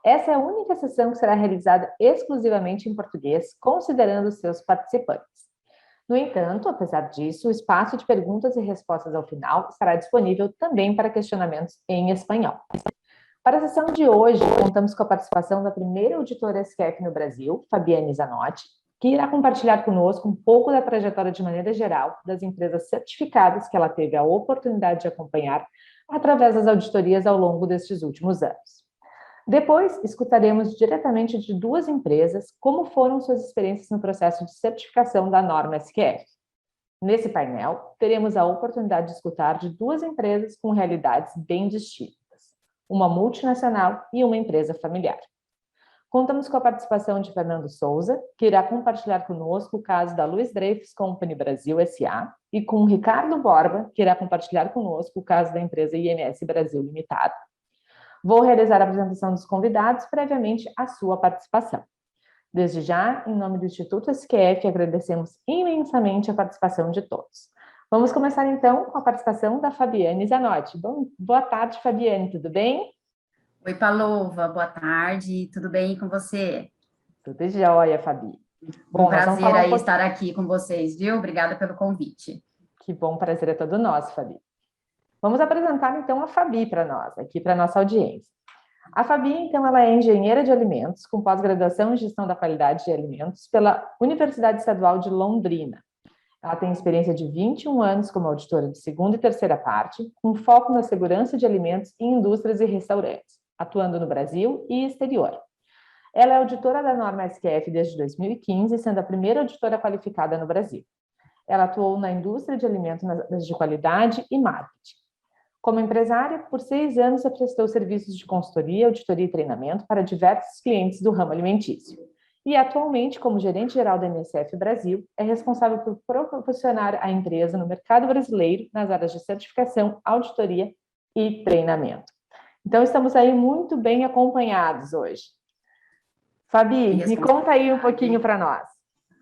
Essa é a única sessão que será realizada exclusivamente em português, considerando os seus participantes. No entanto, apesar disso, o espaço de perguntas e respostas ao final estará disponível também para questionamentos em espanhol. Para a sessão de hoje, contamos com a participação da primeira auditora SQF no Brasil, Fabiane Zanotti, que irá compartilhar conosco um pouco da trajetória de maneira geral das empresas certificadas que ela teve a oportunidade de acompanhar através das auditorias ao longo destes últimos anos. Depois, escutaremos diretamente de duas empresas como foram suas experiências no processo de certificação da norma SQF. Nesse painel, teremos a oportunidade de escutar de duas empresas com realidades bem distintas, uma multinacional e uma empresa familiar. Contamos com a participação de Fernando Souza, que irá compartilhar conosco o caso da Louis Dreyfus Company Brasil S.A., e com Ricardo Borba, que irá compartilhar conosco o caso da empresa IMS Brasil Limitada. Vou realizar a apresentação dos convidados previamente à sua participação. Desde já, em nome do Instituto SQF, agradecemos imensamente a participação de todos. Vamos começar então com a participação da Fabiane Zanotti. Boa tarde, Fabiane, tudo bem? Oi, Palova, boa tarde, tudo bem com você? Tudo jóia, Fabi. Bom, prazer aí estar aqui com vocês, viu? Obrigada pelo convite. Que bom, prazer é todo nosso, Fabi. Vamos apresentar então a Fabi para nós, aqui para a nossa audiência. A Fabi, então, ela é engenheira de alimentos, com pós-graduação em gestão da qualidade de alimentos pela Universidade Estadual de Londrina. Ela tem experiência de 21 anos como auditora de segunda e terceira parte, com foco na segurança de alimentos em indústrias e restaurantes, atuando no Brasil e exterior. Ela é auditora da norma SQF desde 2015, sendo a primeira auditora qualificada no Brasil. Ela atuou na indústria de alimentos nas áreas de qualidade e marketing. Como empresária, por 6 anos, prestou serviços de consultoria, auditoria e treinamento para diversos clientes do ramo alimentício. E atualmente, como gerente-geral da MSF Brasil, é responsável por proporcionar a empresa no mercado brasileiro nas áreas de certificação, auditoria e treinamento. Então, estamos aí muito bem acompanhados hoje. Fabi, me conta aí um pouquinho para nós.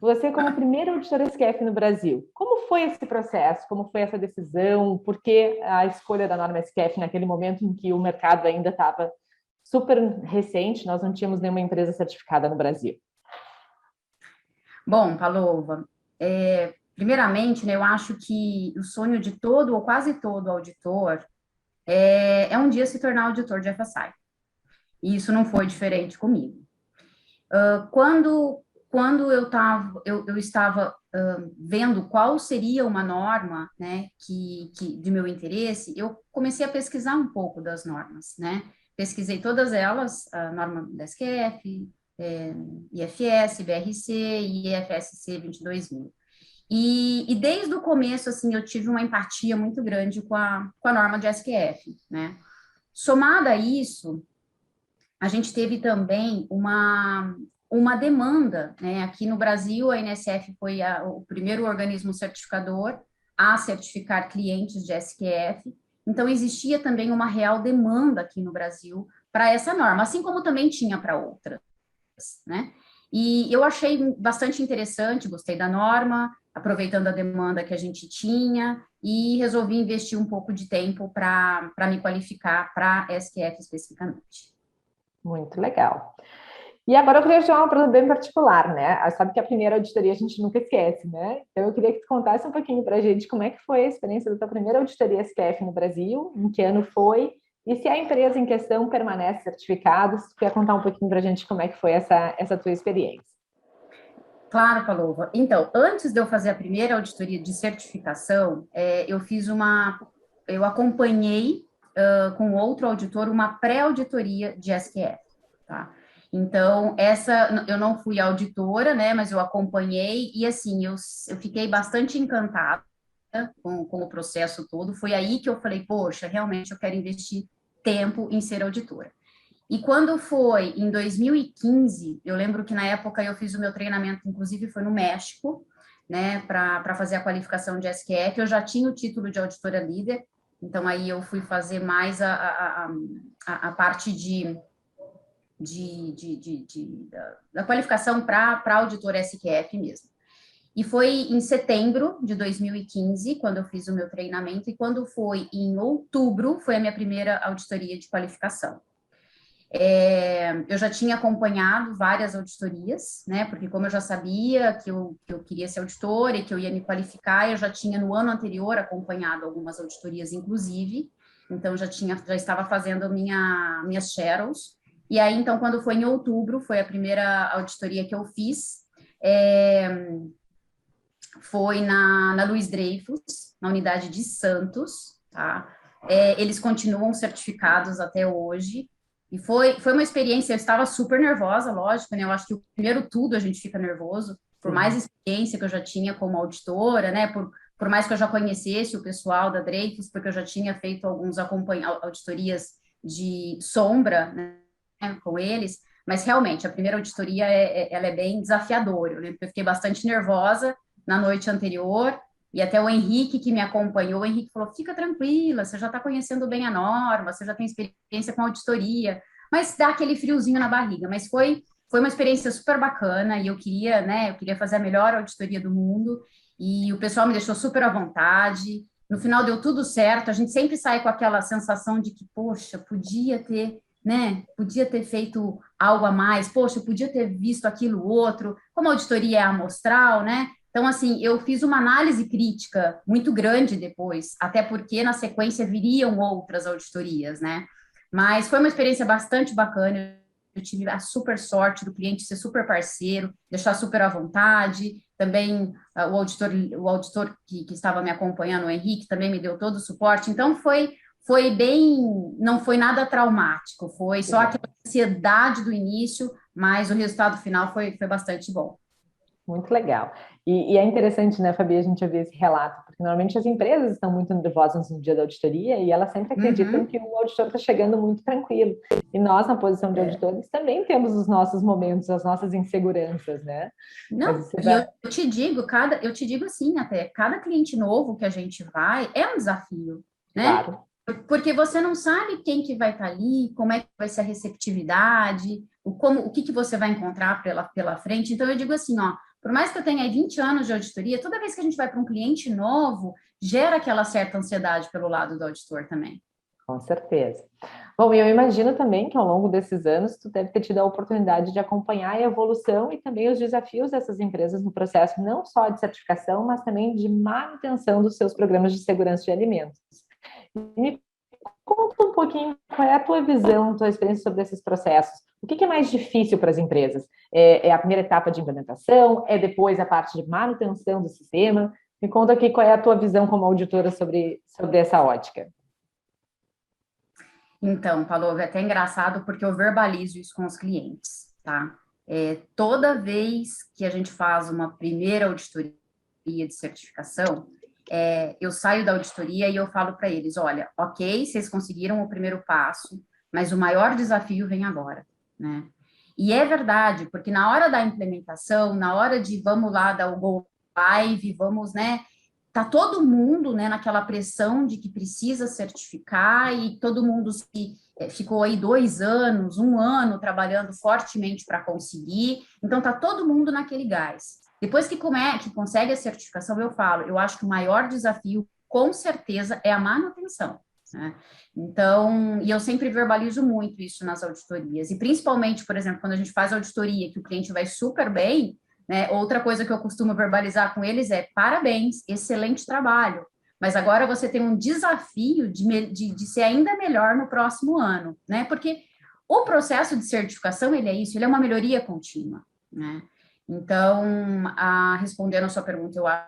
Você, como primeira auditora SQF no Brasil, como foi esse processo? Como foi essa decisão? Por que a escolha da norma SQF naquele momento em que o mercado ainda estava super recente, nós não tínhamos nenhuma empresa certificada no Brasil? Bom, Palova, primeiramente, né, eu acho que o sonho de todo ou quase todo auditor é um dia se tornar auditor de FSI. E isso não foi diferente comigo. Quando eu estava vendo qual seria uma norma, né, que de meu interesse, eu comecei a pesquisar um pouco das normas, né? Pesquisei todas elas, a norma da SQF, IFS, BRC e IFSC 22000. E desde o começo, assim, eu tive uma empatia muito grande com a norma de SQF, né? Somada a isso, a gente teve também uma demanda, né? Aqui no Brasil, a NSF foi o primeiro organismo certificador a certificar clientes de SQF, então existia também uma real demanda aqui no Brasil para essa norma, assim como também tinha para outras, né? E eu achei bastante interessante, gostei da norma, aproveitando a demanda que a gente tinha, e resolvi investir um pouco de tempo para me qualificar para SQF especificamente. Muito legal. E agora eu queria chamar uma pergunta bem particular, né? Sabe que a primeira auditoria a gente nunca esquece, né? Então eu queria que tu contasse um pouquinho para a gente como é que foi a experiência da tua primeira auditoria SQF no Brasil, em que ano foi, e se a empresa em questão permanece certificada, se tu quer contar um pouquinho para a gente como é que foi essa tua experiência. Claro, Palova. Então, antes de eu fazer a primeira auditoria de certificação, eu acompanhei com outro auditor uma pré-auditoria de SQF, tá? Então, eu não fui auditora, né, mas eu acompanhei e, assim, eu fiquei bastante encantada com o processo todo. Foi aí que eu falei, poxa, realmente eu quero investir tempo em ser auditora. E quando foi em 2015, eu lembro que na época eu fiz o meu treinamento, inclusive foi no México, né, para fazer a qualificação de SQF, eu já tinha o título de auditora líder, então aí eu fui fazer mais a parte da qualificação para auditora SQF mesmo. E foi em setembro de 2015, quando eu fiz o meu treinamento, e quando foi em outubro, foi a minha primeira auditoria de qualificação. Eu já tinha acompanhado várias auditorias, né? Porque como eu já sabia que eu queria ser auditora e que eu ia me qualificar, eu já tinha no ano anterior acompanhado algumas auditorias, inclusive. Então já estava fazendo minhas shadows. E aí, então, quando foi em outubro, foi a primeira auditoria que eu fiz. É, foi na Luiz Dreyfus, na unidade de Santos, tá? Eles continuam certificados até hoje. E foi uma experiência, eu estava super nervosa, lógico, né? Eu acho que o primeiro tudo a gente fica nervoso, por mais Sim. experiência que eu já tinha como auditora, né? Por mais que eu já conhecesse o pessoal da Dreyfus, porque eu já tinha feito auditorias de sombra, né, com eles, mas realmente a primeira auditoria ela é bem desafiadora. Eu lembro que eu fiquei bastante nervosa na noite anterior, e até o Henrique que me acompanhou, o Henrique falou, fica tranquila, você já está conhecendo bem a norma, você já tem experiência com auditoria, mas dá aquele friozinho na barriga, mas foi uma experiência super bacana, e eu queria, né, eu queria fazer a melhor auditoria do mundo, e o pessoal me deixou super à vontade, no final deu tudo certo, a gente sempre sai com aquela sensação de que, poxa, podia ter, né, podia ter feito algo a mais, poxa, eu podia ter visto aquilo outro, como a auditoria é amostral, né, então, assim, eu fiz uma análise crítica muito grande depois, até porque na sequência viriam outras auditorias, né? Mas foi uma experiência bastante bacana. Eu tive a super sorte do cliente ser super parceiro, deixar super à vontade. Também o auditor que estava me acompanhando, o Henrique, também me deu todo o suporte. Então, foi bem, não foi nada traumático, foi Que só bom. aquela ansiedade do início, mas o resultado final foi bastante bom. Muito legal. E é interessante, né, Fabi, a gente ouvir esse relato, porque normalmente as empresas estão muito nervosas no dia da auditoria e elas sempre acreditam Uhum. que o auditor está chegando muito tranquilo. E nós, na posição de auditores, também temos os nossos momentos, as nossas inseguranças, né? Mas Não, você e já, eu te digo assim, até cada cliente novo que a gente vai é um desafio, né? claro, Porque você não sabe quem que vai estar ali, como é que vai ser a receptividade, o que que você vai encontrar pela frente. Então eu digo assim, ó, por mais que eu tenha aí 20 anos de auditoria, toda vez que a gente vai para um cliente novo, gera aquela certa ansiedade pelo lado do auditor também. com certeza. Bom, e eu imagino também que ao longo desses anos tu deve ter tido a oportunidade de acompanhar a evolução e também os desafios dessas empresas no processo, não só de certificação, mas também de manutenção dos seus programas de segurança de alimentos. Me conta um pouquinho qual é a tua visão, tua experiência sobre esses processos. O que é mais difícil para as empresas? É a primeira etapa de implementação? É depois a parte de manutenção do sistema? Me conta aqui qual é a tua visão como auditora sobre essa ótica. Então, Paulo, é até engraçado porque eu verbalizo isso com os clientes, tá? Toda vez que a gente faz uma primeira auditoria de certificação, eu saio da auditoria e eu falo para eles, olha, ok, vocês conseguiram o primeiro passo, mas o maior desafio vem agora, né? E é verdade, porque na hora da implementação, na hora de vamos lá dar o go live, vamos, né, tá todo mundo, né, naquela pressão de que precisa certificar e todo mundo ficou aí 2 anos, um ano trabalhando fortemente para conseguir, então tá todo mundo naquele gás. Depois que consegue a certificação, eu falo, eu acho que o maior desafio, com certeza, é a manutenção, né? Então, e eu sempre verbalizo muito isso nas auditorias, e principalmente, por exemplo, quando a gente faz auditoria, que o cliente vai super bem, né? Outra coisa que eu costumo verbalizar com eles é parabéns, excelente trabalho. Mas agora você tem um desafio de ser ainda melhor no próximo ano, né? Porque o processo de certificação, ele é isso, ele é uma melhoria contínua, né? Então, respondendo a sua pergunta, eu acho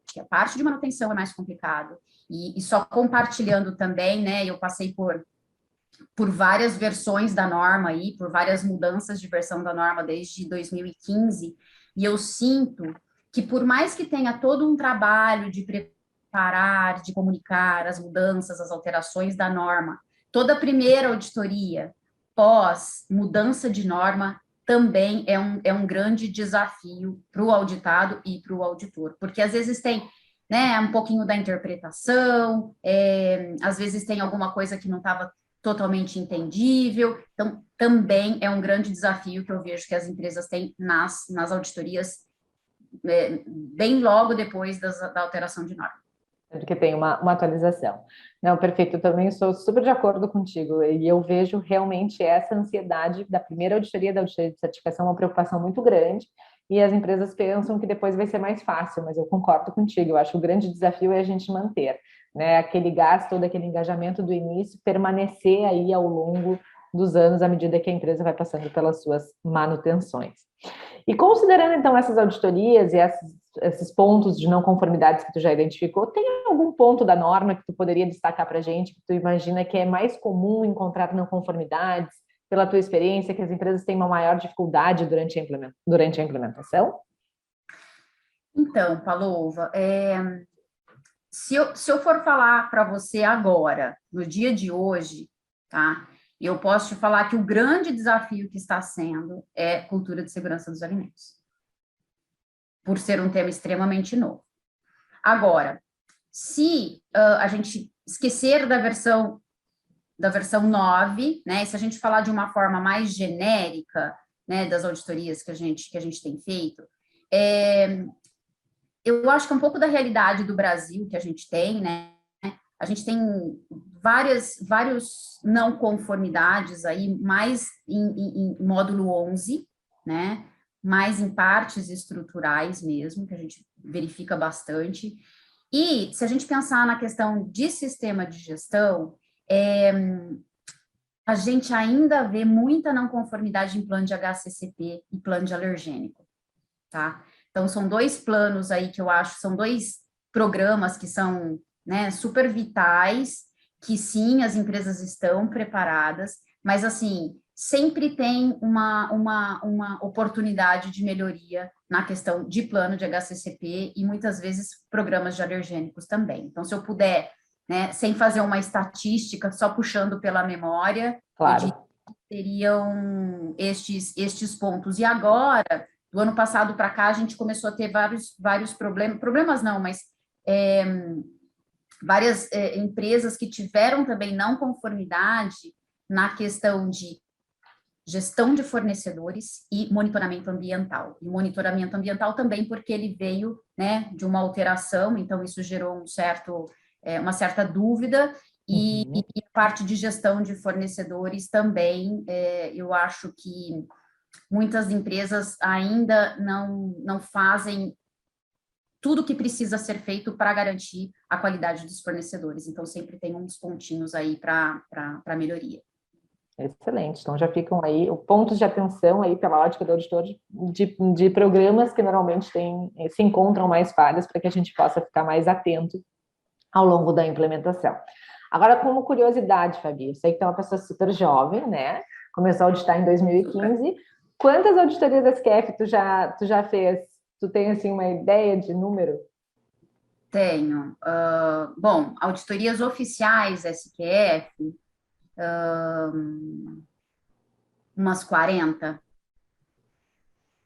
que a parte de manutenção é mais complicado. E só compartilhando também, né? Eu passei por várias versões da norma aí, por várias mudanças de versão da norma desde 2015, e eu sinto que por mais que tenha todo um trabalho de preparar, de comunicar as mudanças, as alterações da norma, toda a primeira auditoria pós mudança de norma também é um grande desafio para o auditado e para o auditor, porque às vezes tem, né, um pouquinho da interpretação, às vezes tem alguma coisa que não estava totalmente entendível. Então, também é um grande desafio que eu vejo que as empresas têm nas auditorias, bem logo depois da alteração de norma. Porque tem uma atualização. Não, perfeito, eu também sou super de acordo contigo, e eu vejo realmente essa ansiedade da primeira auditoria, da auditoria de certificação, uma preocupação muito grande, e as empresas pensam que depois vai ser mais fácil, mas eu concordo contigo, eu acho que o grande desafio é a gente manter, né, aquele gasto, todo aquele engajamento do início, permanecer aí ao longo dos anos, à medida que a empresa vai passando pelas suas manutenções. E considerando, então, essas auditorias e esses pontos de não conformidades que tu já identificou, tem algum ponto da norma que tu poderia destacar para a gente, que tu imagina que é mais comum encontrar não conformidades, pela tua experiência, que as empresas têm uma maior dificuldade durante a implementação? Então, Palova, se eu for falar para você agora, no dia de hoje, tá? Eu posso te falar que o grande desafio que está sendo é cultura de segurança dos alimentos, por ser um tema extremamente novo. Agora, se a gente esquecer da versão 9, né, se a gente falar de uma forma mais genérica, né, das auditorias que a gente tem feito, eu acho que é um pouco da realidade do Brasil que a gente tem, né? A gente tem vários não conformidades aí, mais em módulo 11, né? Mais em partes estruturais mesmo, que a gente verifica bastante. E se a gente pensar na questão de sistema de gestão, a gente ainda vê muita não conformidade em plano de HCCP e plano de alergênico, tá? Então, são dois planos aí que eu acho, são dois programas que são, né, super vitais, que sim, as empresas estão preparadas, mas, assim, sempre tem uma oportunidade de melhoria na questão de plano de HCCP e, muitas vezes, programas de alergênicos também. Então, se eu puder, né, sem fazer uma estatística, só puxando pela memória, Claro. seriam estes pontos. E agora, do ano passado para cá, a gente começou a ter vários problemas não, mas várias empresas que tiveram também não conformidade na questão de gestão de fornecedores e monitoramento ambiental. E monitoramento ambiental também porque ele veio, né, de uma alteração, então isso gerou uma certa dúvida, e a parte de gestão de fornecedores também, eu acho que muitas empresas ainda não fazem tudo o que precisa ser feito para garantir a qualidade dos fornecedores. Então, sempre tem uns pontinhos aí para Excelente. Então já ficam aí pontos de atenção aí pela ótica do auditor de programas que normalmente se encontram mais falhas para que a gente possa ficar mais atento ao longo da implementação. Agora, como curiosidade, Fabi, eu sei que tu é uma pessoa super jovem, né? Começou a auditar em 2015. Quantas auditorias da SQF tu já fez? Tu tem, assim, uma ideia de número? Tenho. Bom, auditorias oficiais SQF, umas 40.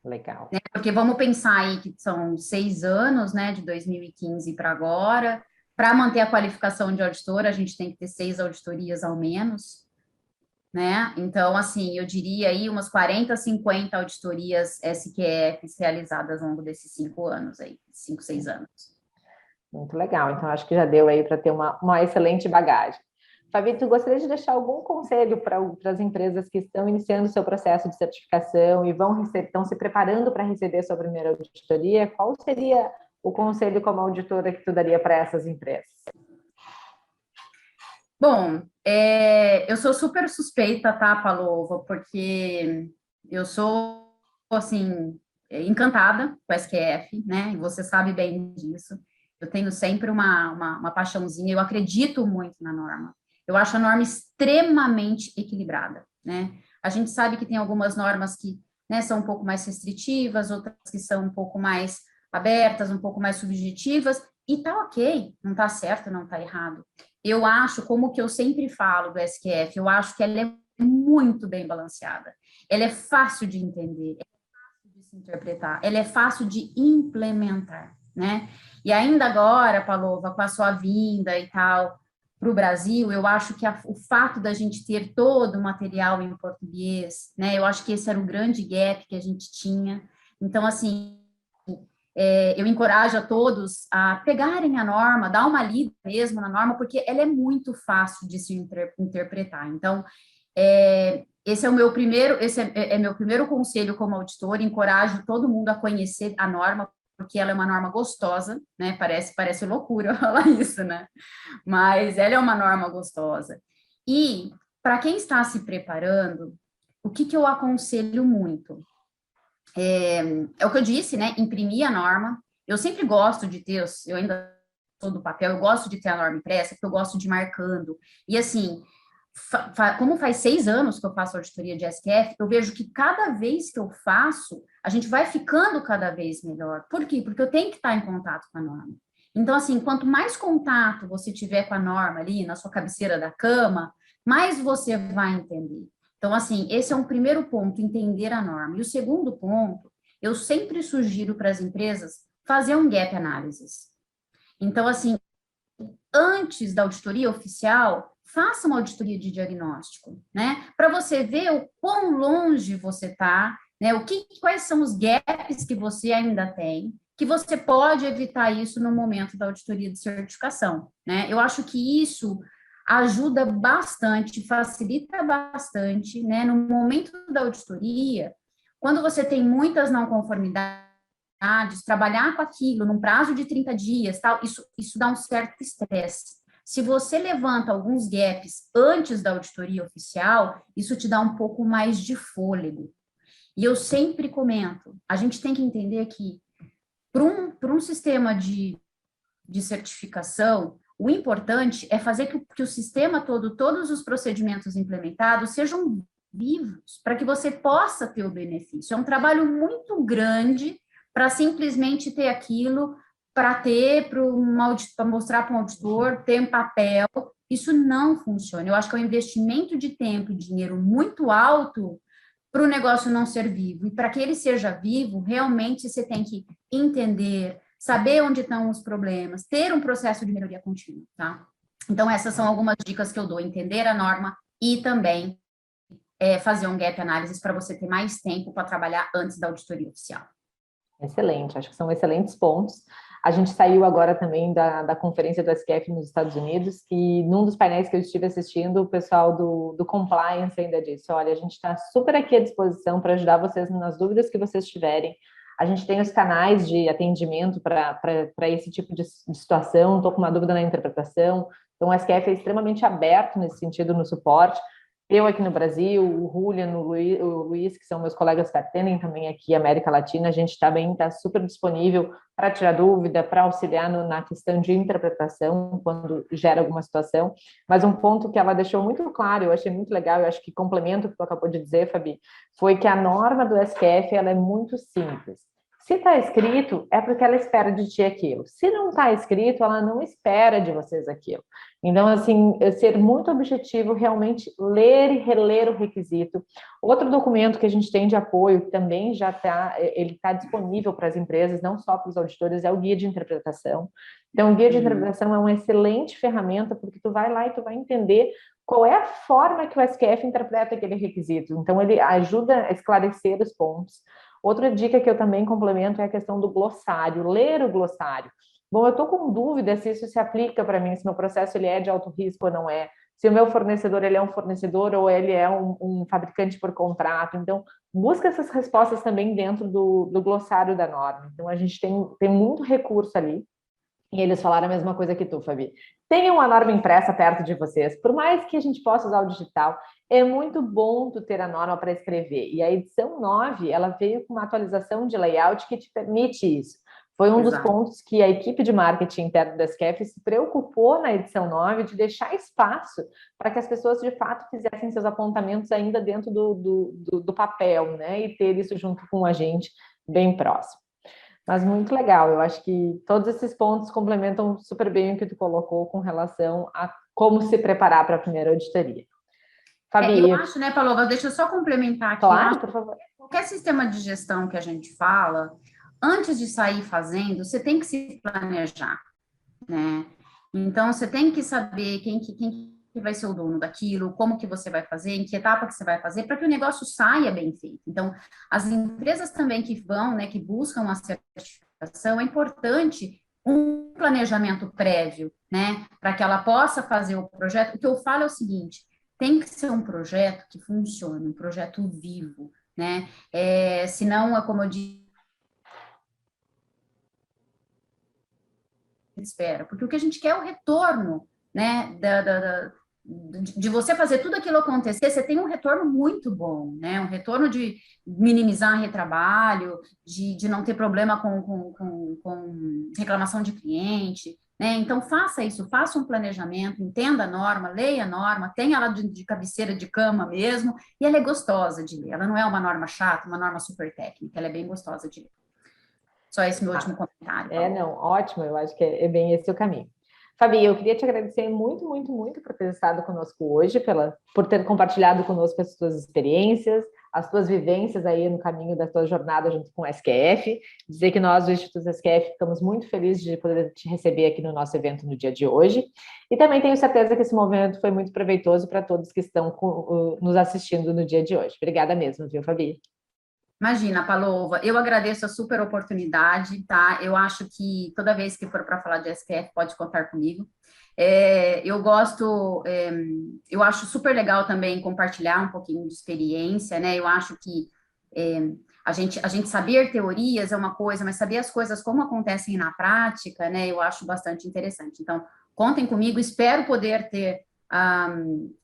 Legal. Né? Porque vamos pensar aí que são 6 anos, né, de 2015 para agora. Para manter a qualificação de auditor, a gente tem que ter 6 auditorias ao menos, né? Então, assim, eu diria aí umas 40, 50 auditorias SQFs realizadas ao longo desses 5 anos aí, 5, 6 anos. Muito legal. Então, acho que já deu aí para ter uma excelente bagagem. Fabi, tu gostaria de deixar algum conselho para as empresas que estão iniciando o seu processo de certificação e estão se preparando para receber sua primeira auditoria? Qual seria o conselho como auditora que tu daria para essas empresas? Bom, eu sou super suspeita, tá, Palova, porque eu sou, assim, encantada com a SQF, né, e você sabe bem disso. Eu tenho sempre uma paixãozinha, eu acredito muito na norma. Eu acho a norma extremamente equilibrada, né? A gente sabe que tem algumas normas que, né, são um pouco mais restritivas, outras que são um pouco mais abertas, um pouco mais subjetivas, e tá ok, não tá certo, não tá errado. Eu acho, como que eu sempre falo do SQF, eu acho que ela é muito bem balanceada. Ela é fácil de entender, é fácil de se interpretar, ela é fácil de implementar, né? E ainda agora, Palova, com a sua vinda e tal para o Brasil, eu acho que o fato da gente ter todo o material em português, né? Eu acho que esse era o grande gap que a gente tinha. Então, assim, eu encorajo a todos a pegarem a norma, dar uma lida mesmo na norma, porque ela é muito fácil de se interpretar. Então, esse é o meu primeiro, esse é meu primeiro conselho como auditor. Encorajo todo mundo a conhecer a norma, porque ela é uma norma gostosa, né? Parece loucura falar isso, né? Mas ela é uma norma gostosa. E para quem está se preparando, o que eu aconselho muito? É o que eu disse, né? Imprimir a norma. Eu sempre gosto de ter, eu ainda sou do papel, eu gosto de ter a norma impressa, porque eu gosto de ir marcando. E assim, como faz 6 anos que eu faço auditoria de SQF, eu vejo que cada vez que eu faço, a gente vai ficando cada vez melhor. Por quê? Porque eu tenho que estar em contato com a norma. Então, assim, quanto mais contato você tiver com a norma ali na sua cabeceira da cama, mais você vai entender. Então, assim, esse é um primeiro ponto, entender a norma. E o segundo ponto, eu sempre sugiro para as empresas fazer um gap analysis. Então, assim, antes da auditoria oficial, faça uma auditoria de diagnóstico, né? Para você ver o quão longe você está, né? Quais são os gaps que você ainda tem, que você pode evitar isso no momento da auditoria de certificação, né? Eu acho que isso ajuda bastante, facilita bastante, né? No momento da auditoria, quando você tem muitas não conformidades, trabalhar com aquilo num prazo de 30 dias, tal, isso dá um certo estresse. Se você levanta alguns gaps antes da auditoria oficial, isso te dá um pouco mais de fôlego. E eu sempre comento, a gente tem que entender que para um sistema de certificação, o importante é fazer que o sistema todo, todos os procedimentos implementados sejam vivos, para que você possa ter o benefício. É um trabalho muito grande para simplesmente ter aquilo, para mostrar para um auditor, ter um papel. Isso não funciona. Eu acho que é um investimento de tempo e dinheiro muito alto para o negócio não ser vivo. E para que ele seja vivo, realmente você tem que entender, saber onde estão os problemas, ter um processo de melhoria contínua, tá? Então, essas são algumas dicas que eu dou: entender a norma e também fazer um gap analysis para você ter mais tempo para trabalhar antes da auditoria oficial. Excelente, acho que são excelentes pontos. A gente saiu agora também da conferência do SQF nos Estados Unidos e num dos painéis que eu estive assistindo, o pessoal do compliance ainda disse: olha, a gente está super aqui à disposição para ajudar vocês nas dúvidas que vocês tiverem. A gente tem os canais de atendimento para esse tipo de situação, estou com uma dúvida na interpretação. Então, o SQF é extremamente aberto nesse sentido no suporte. Eu aqui no Brasil, o Julian, o Luiz, que são meus colegas que atendem também aqui América Latina, a gente está super disponível para tirar dúvida, para auxiliar na questão de interpretação, quando gera alguma situação. Mas um ponto que ela deixou muito claro, eu achei muito legal, eu acho que complemento o que tu acabou de dizer, Fabi, foi que a norma do SQF ela é muito simples. Se está escrito, é porque ela espera de ti aquilo. Se não está escrito, ela não espera de vocês aquilo. Então, assim, ser muito objetivo, realmente ler e reler o requisito. Outro documento que a gente tem de apoio, que também já está, ele está disponível para as empresas, não só para os auditores, é o guia de interpretação. Então, o guia de interpretação é uma excelente ferramenta, porque tu vai lá e tu vai entender qual é a forma que o SQF interpreta aquele requisito. Então, ele ajuda a esclarecer os pontos. Outra dica que eu também complemento é a questão do glossário, ler o glossário. Bom, eu estou com dúvida se isso se aplica para mim, se meu processo ele é de alto risco ou não é, se o meu fornecedor ele é um fornecedor ou ele é um fabricante por contrato. Então, busca essas respostas também dentro do glossário da norma. Então, a gente tem muito recurso ali. E eles falaram a mesma coisa que tu, Fabi. Tenham uma norma impressa perto de vocês. Por mais que a gente possa usar o digital, é muito bom tu ter a norma para escrever. E a edição 9, ela veio com uma atualização de layout que te permite isso. Foi um dos pontos que a equipe de marketing interno da SQF se preocupou na edição 9 de deixar espaço para que as pessoas, de fato, fizessem seus apontamentos ainda dentro do papel, né? E ter isso junto com a gente bem próximo. Mas muito legal, eu acho que todos esses pontos complementam super bem o que tu colocou com relação a como se preparar para a primeira auditoria. Fabi, eu acho, né, Paloma, deixa eu só complementar aqui. Claro, por favor. Qualquer sistema de gestão que a gente fala, antes de sair fazendo, você tem que se planejar, né? Então, você tem que saber quem que vai ser o dono daquilo, como que você vai fazer, em que etapa que você vai fazer, para que o negócio saia bem feito. Então, as empresas também que vão, né, que buscam a certificação, certificação, é importante um planejamento prévio, né, para que ela possa fazer o projeto. O que eu falo é o seguinte: tem que ser um projeto que funcione, um projeto vivo, né? Senão, é como eu disse, espera, porque o que a gente quer é o retorno, né, de você fazer tudo aquilo acontecer. Você tem um retorno muito bom, né, um retorno de minimizar retrabalho, de não ter problema com reclamação de cliente, né, então faça isso, faça um planejamento, entenda a norma, leia a norma, tenha ela de cabeceira de cama mesmo, e ela é gostosa de ler, ela não é uma norma chata, uma norma super técnica, ela é bem gostosa de ler. Só esse meu último comentário. Não, ótimo, eu acho que é bem esse o caminho. Fabi, eu queria te agradecer muito, muito, muito por ter estado conosco hoje, por ter compartilhado conosco as tuas experiências, as tuas vivências aí no caminho da tua jornada junto com o SQF. Dizer que nós, do Instituto SQF, ficamos muito felizes de poder te receber aqui no nosso evento no dia de hoje. E também tenho certeza que esse momento foi muito proveitoso para todos que estão nos assistindo no dia de hoje. Obrigada mesmo, viu, Fabi? Imagina, Palova, eu agradeço a super oportunidade, tá? Eu acho que toda vez que for para falar de STF, pode contar comigo. Eu acho super legal também compartilhar um pouquinho de experiência, né? Eu acho que a gente saber teorias é uma coisa, mas saber as coisas como acontecem na prática, né? Eu acho bastante interessante. Então, contem comigo, espero poder ter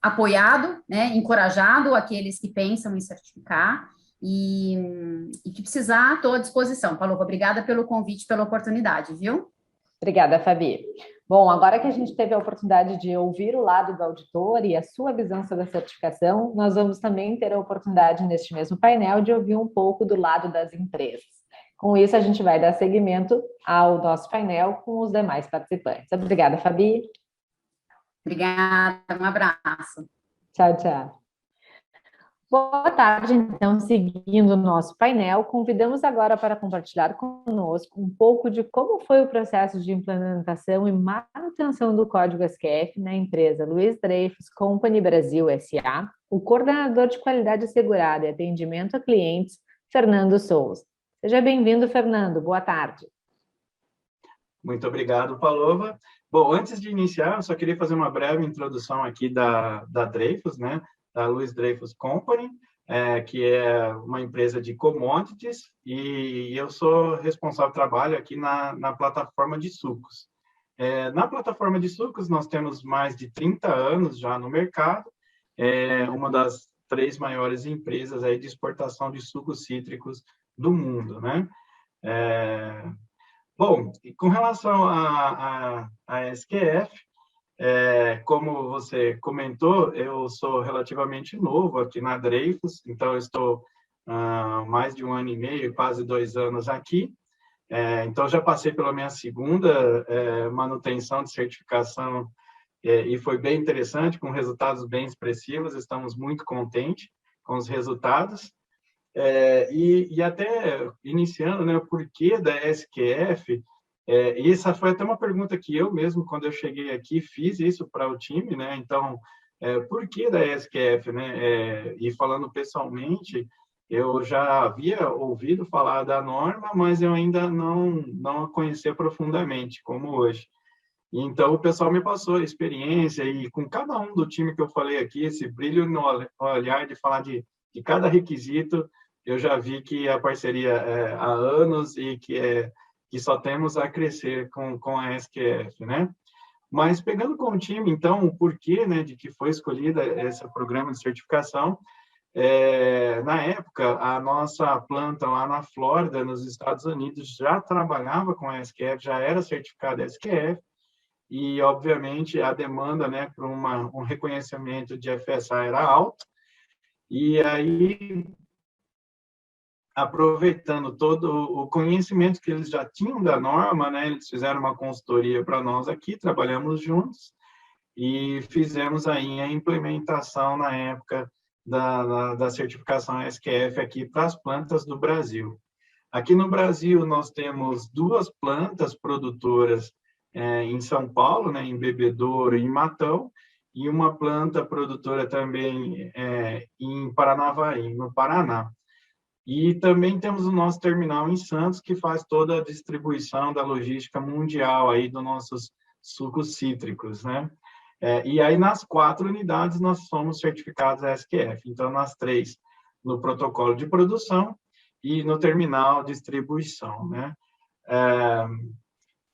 apoiado, né? Encorajado aqueles que pensam em certificar. E que precisar, estou à disposição. Paloma, obrigada pelo convite, pela oportunidade, viu? Obrigada, Fabi. Bom, agora que a gente teve a oportunidade de ouvir o lado do auditor e a sua visão sobre a certificação, nós vamos também ter a oportunidade, neste mesmo painel, de ouvir um pouco do lado das empresas. Com isso, a gente vai dar seguimento ao nosso painel com os demais participantes. Obrigada, Fabi. Obrigada, um abraço. Tchau, tchau. Boa tarde, então, seguindo o nosso painel, convidamos agora para compartilhar conosco um pouco de como foi o processo de implementação e manutenção do código SQF na empresa Luiz Dreyfus Company Brasil S.A., o coordenador de qualidade assegurada e atendimento a clientes, Fernando Souza. Seja bem-vindo, Fernando. Boa tarde. Muito obrigado, Paloma. Bom, antes de iniciar, eu só queria fazer uma breve introdução aqui da Dreyfus, né? Da Luiz Dreyfus Company, que é uma empresa de commodities, e eu sou responsável, trabalho aqui na plataforma de sucos. Na plataforma de sucos, nós temos mais de 30 anos já no mercado, uma das 3 maiores empresas aí de exportação de sucos cítricos do mundo, né? Bom, com relação à SQF, como você comentou, eu sou relativamente novo aqui na Dreyfus, então eu estou mais de 1 ano e meio, quase 2 anos aqui. Então já passei pela minha segunda manutenção de certificação e foi bem interessante, com resultados bem expressivos. Estamos muito contentes com os resultados. E até iniciando, né, o porquê da SQF. E essa foi até uma pergunta que eu mesmo, quando eu cheguei aqui, fiz isso para o time, né? Então, por que da SQF, né? E falando pessoalmente, eu já havia ouvido falar da norma, mas eu ainda não a conhecia profundamente, como hoje. Então, o pessoal me passou a experiência e com cada um do time que eu falei aqui, esse brilho no olhar de falar de cada requisito, eu já vi que a parceria há anos e que só temos a crescer com a SQF, né? Mas pegando com o time, então, o porquê, né, de que foi escolhida esse programa de certificação, na época, a nossa planta lá na Flórida, nos Estados Unidos, já trabalhava com a SQF, já era certificada SQF, e, obviamente, a demanda, né, para um reconhecimento de FSA era alta, e aí, aproveitando todo o conhecimento que eles já tinham da norma, né, eles fizeram uma consultoria para nós aqui, trabalhamos juntos e fizemos aí a implementação na época da certificação SQF aqui para as plantas do Brasil. Aqui no Brasil, nós temos 2 plantas produtoras em São Paulo, né, em Bebedouro e em Matão, e uma planta produtora também em Paranavaí, no Paraná. E também temos o nosso terminal em Santos, que faz toda a distribuição da logística mundial aí dos nossos sucos cítricos, né? E aí, nas 4 unidades, nós somos certificados SQF. Então, nas 3, no protocolo de produção e no terminal de distribuição, né?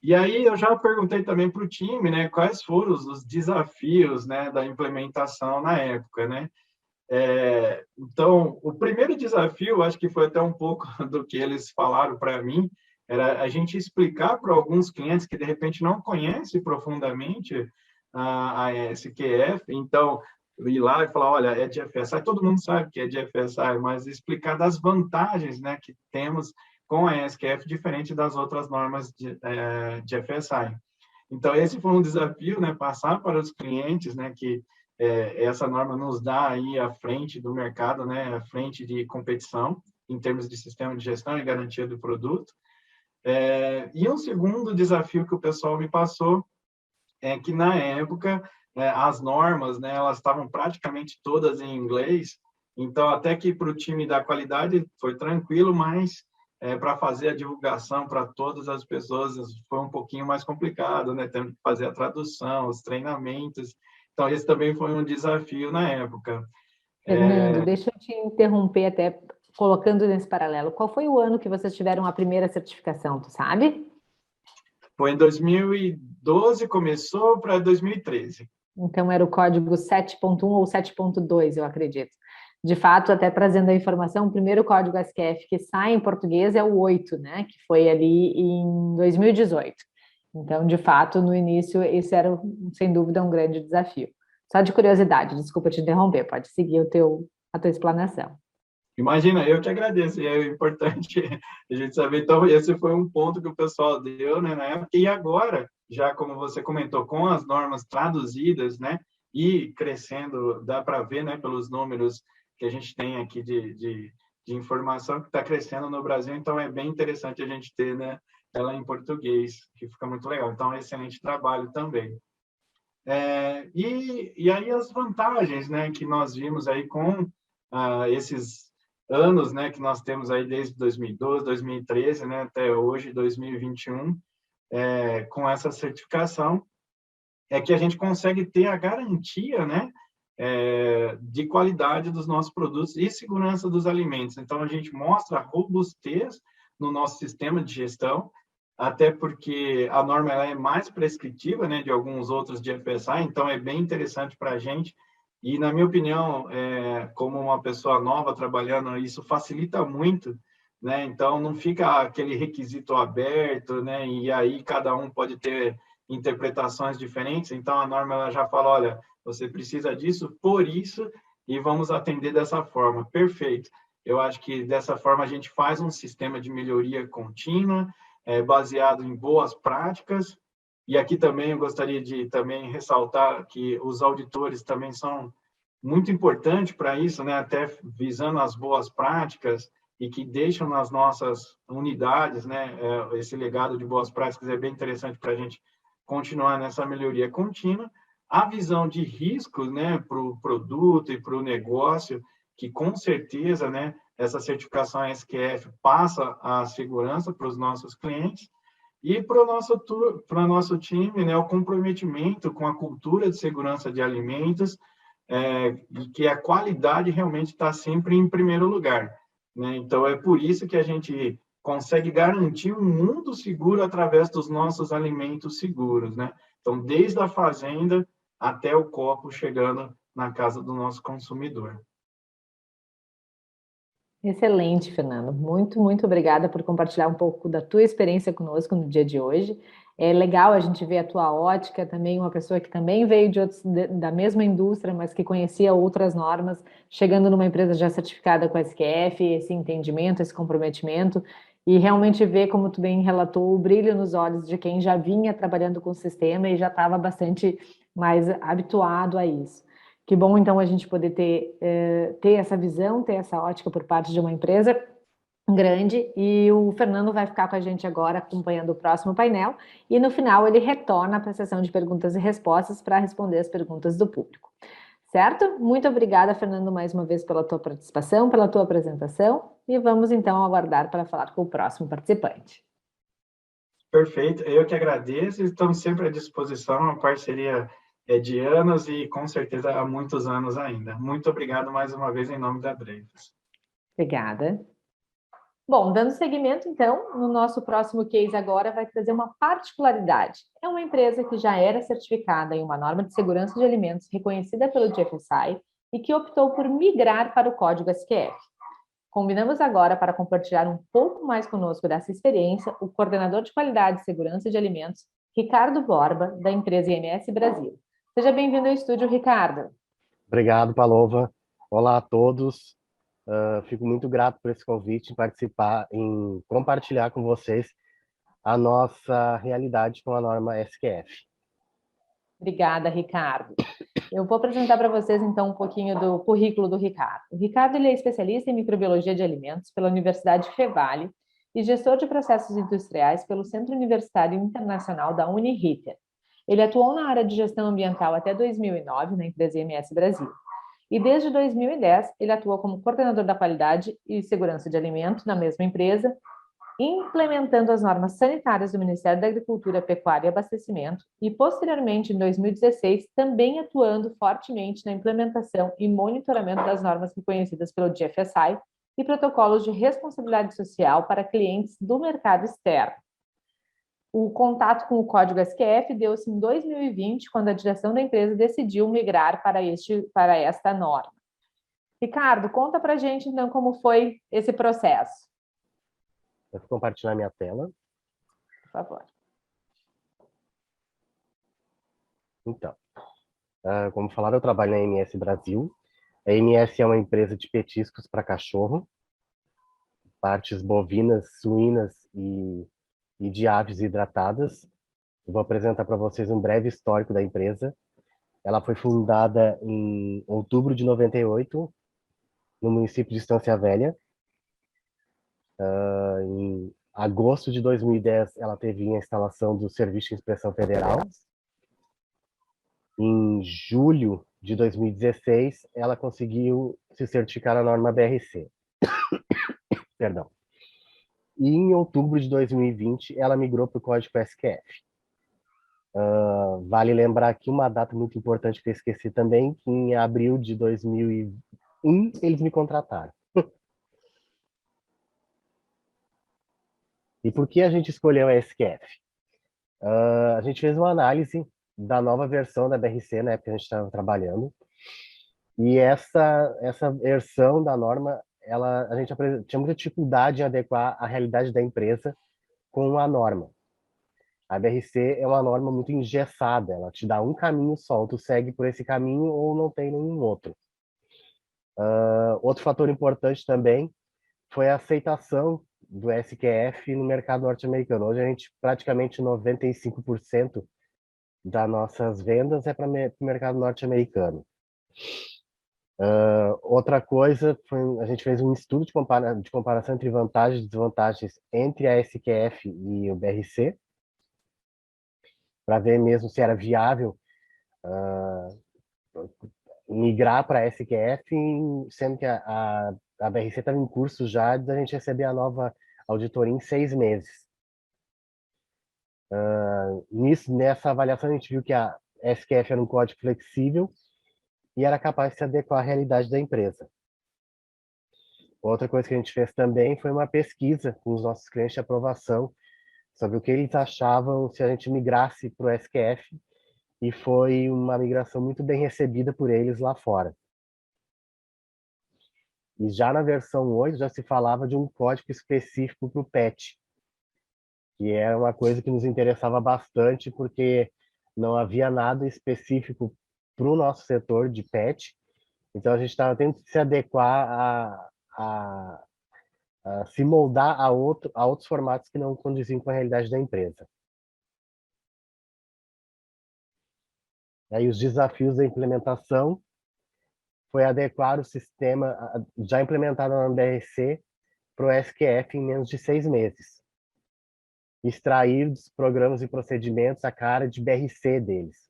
E aí, eu já perguntei também para o time, né, quais foram os desafios, né, da implementação na época, né? Então, o primeiro desafio, acho que foi até um pouco do que eles falaram para mim, era a gente explicar para alguns clientes que, de repente, não conhecem profundamente a SQF, então, ir lá e falar, olha, é de FSI, todo mundo sabe que é de FSI, mas explicar das vantagens, né, que temos com a SQF, diferente das outras normas de FSI. Então, esse foi um desafio, né, passar para os clientes, né, que essa norma nos dá aí à frente do mercado, né, à frente de competição, em termos de sistema de gestão e garantia do produto. E um segundo desafio que o pessoal me passou é que, na época, as normas, né, elas estavam praticamente todas em inglês, então, até que para o time da qualidade foi tranquilo, mas para fazer a divulgação para todas as pessoas foi um pouquinho mais complicado, né? Tendo que fazer a tradução, os treinamentos. Então, esse também foi um desafio na época. Fernando, deixa eu te interromper até colocando nesse paralelo. Qual foi o ano que vocês tiveram a primeira certificação, tu sabe? Foi em 2012, começou para 2013. Então, era o código 7.1 ou 7.2, eu acredito. De fato, até trazendo a informação, o primeiro código SQF que sai em português é o 8, né? Que foi ali em 2018. Então, de fato, no início, esse era, sem dúvida, um grande desafio. Só de curiosidade, desculpa te interromper, pode seguir a tua explanação. Imagina, eu que agradeço, e é importante a gente saber. Então, esse foi um ponto que o pessoal deu, né, na época, e agora, já como você comentou, com as normas traduzidas, né, e crescendo, dá para ver, né, pelos números que a gente tem aqui de informação, que está crescendo no Brasil, então é bem interessante a gente ter, né, ela em português, que fica muito legal. Então, é um excelente trabalho também. E aí as vantagens, né, que nós vimos aí com esses anos, né, que nós temos aí desde 2012, 2013, né, até hoje, 2021, com essa certificação, é que a gente consegue ter a garantia, né, de qualidade dos nossos produtos e segurança dos alimentos. Então, a gente mostra a robustez no nosso sistema de gestão, até porque a norma ela é mais prescritiva, né, de alguns outros de FSA, então é bem interessante para a gente. E, na minha opinião, como uma pessoa nova trabalhando, isso facilita muito, né? Então, não fica aquele requisito aberto, né? E aí cada um pode ter interpretações diferentes. Então, a norma ela já fala, olha, você precisa disso, por isso, e vamos atender dessa forma. Perfeito. Eu acho que dessa forma a gente faz um sistema de melhoria contínua, baseado em boas práticas. E aqui também eu gostaria de também ressaltar que os auditores também são muito importantes para isso, né? Até visando as boas práticas e que deixam nas nossas unidades, né? Esse legado de boas práticas é bem interessante para a gente continuar nessa melhoria contínua. A visão de riscos, né, para o produto e para o negócio, que com certeza, né, essa certificação SQF passa a segurança para os nossos clientes. E para o nosso time, né, o comprometimento com a cultura de segurança de alimentos, e que a qualidade realmente está sempre em primeiro lugar, né? Então, é por isso que a gente consegue garantir um mundo seguro através dos nossos alimentos seguros, né? Então, desde a fazenda até o copo chegando na casa do nosso consumidor. Excelente, Fernando. Muito, muito obrigada por compartilhar um pouco da tua experiência conosco no dia de hoje. É legal a gente ver a tua ótica também, uma pessoa que também veio da mesma indústria, mas que conhecia outras normas, chegando numa empresa já certificada com a SQF, esse entendimento, esse comprometimento, e realmente ver, como tu bem relatou, o brilho nos olhos de quem já vinha trabalhando com o sistema e já estava bastante mais habituado a isso. Que bom, então, a gente poder ter essa visão, ter essa ótica por parte de uma empresa grande, e o Fernando vai ficar com a gente agora acompanhando o próximo painel, e no final ele retorna para a sessão de perguntas e respostas para responder as perguntas do público. Certo? Muito obrigada, Fernando, mais uma vez pela tua participação, pela tua apresentação, e vamos então aguardar para falar com o próximo participante. Perfeito, eu que agradeço, estamos sempre à disposição, uma parceria de anos e com certeza há muitos anos ainda. Muito obrigado mais uma vez em nome da Dreyfus. Obrigada. Bom, dando seguimento, então, no nosso próximo case agora vai trazer uma particularidade. É uma empresa que já era certificada em uma norma de segurança de alimentos reconhecida pelo GFSI e que optou por migrar para o código SQF. Combinamos agora para compartilhar um pouco mais conosco dessa experiência o coordenador de qualidade e segurança de alimentos, Ricardo Borba, da empresa IMS Brasil. Seja bem-vindo ao estúdio, Ricardo. Obrigado, Palova. Olá a todos. Fico muito grato por esse convite em participar, em compartilhar com vocês a nossa realidade com a norma SQF. Obrigada, Ricardo. Eu vou apresentar para vocês, então, um pouquinho do currículo do Ricardo. O Ricardo ele é especialista em microbiologia de alimentos pela Universidade Fevale e gestor de processos industriais pelo Centro Universitário Internacional da Uniriter. Ele atuou na área de gestão ambiental até 2009 na empresa IMS Brasil. E desde 2010, ele atua como coordenador da qualidade e segurança de alimentos na mesma empresa, implementando as normas sanitárias do Ministério da Agricultura, Pecuária e Abastecimento e, posteriormente, em 2016, também atuando fortemente na implementação e monitoramento das normas reconhecidas pelo GFSI e protocolos de responsabilidade social para clientes do mercado externo. O contato com o código SQF deu-se em 2020, quando a direção da empresa decidiu migrar para esta norma. Ricardo, conta para a gente, então, como foi esse processo. Eu vou compartilhar minha tela. Por favor. Então, como falaram, eu trabalho na MS Brasil. A MS é uma empresa de petiscos para cachorro, partes bovinas, suínas e de aves hidratadas. Eu vou apresentar para vocês um breve histórico da empresa. Ela foi fundada em outubro de 98, no município de Estância Velha. Em agosto de 2010, ela teve a instalação do Serviço de Inspeção Federal. Em julho de 2016, ela conseguiu se certificar na norma BRC. Perdão. E em outubro de 2020, ela migrou para o código SQF. Vale lembrar aqui uma data muito importante que eu esqueci também, que em abril de 2001, eles me contrataram. E por que a gente escolheu a SQF? A gente fez uma análise da nova versão da BRC, na época que a gente estava trabalhando, e essa versão da norma, a gente tinha muita dificuldade em adequar a realidade da empresa com a norma. A BRC é uma norma muito engessada, ela te dá um caminho só, tu segue por esse caminho ou não tem nenhum outro. Outro fator importante também foi a aceitação do SQF no mercado norte-americano. Hoje a gente, praticamente 95% das nossas vendas é para o mercado norte-americano. Outra coisa, a gente fez um estudo de comparação entre vantagens e desvantagens entre a SQF e o BRC, para ver mesmo se era viável migrar para a SQF, sendo que a BRC estava em curso já de a gente receber a nova auditoria em 6 meses. Nessa avaliação, a gente viu que a SQF era um código flexível e era capaz de se adequar à realidade da empresa. Outra coisa que a gente fez também foi uma pesquisa com os nossos clientes de aprovação sobre o que eles achavam se a gente migrasse para o SQF, e foi uma migração muito bem recebida por eles lá fora. E já na versão 8 já se falava de um código específico para o PET, que é uma coisa que nos interessava bastante, porque não havia nada específico para o nosso setor de PET, então a gente estava tentando se adequar a se moldar a outros formatos que não condiziam com a realidade da empresa. Aí os desafios da implementação foi adequar o sistema já implementado na BRC para o SQF em menos de 6 meses. Extrair dos programas e procedimentos a cara de BRC deles.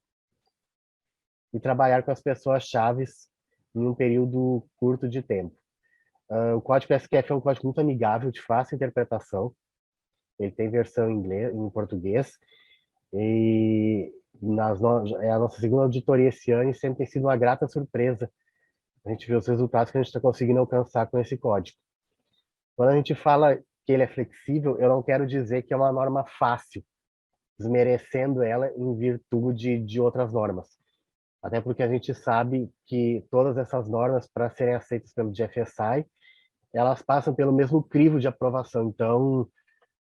e trabalhar com as pessoas-chave em um período curto de tempo. O código SQF é um código muito amigável, de fácil interpretação. Ele tem versão em inglês, em português, e é a nossa segunda auditoria esse ano e sempre tem sido uma grata surpresa a gente vê os resultados que a gente está conseguindo alcançar com esse código. Quando a gente fala que ele é flexível, eu não quero dizer que é uma norma fácil, desmerecendo ela em virtude de outras normas. Até porque a gente sabe que todas essas normas, para serem aceitas pelo GFSI, elas passam pelo mesmo crivo de aprovação. Então,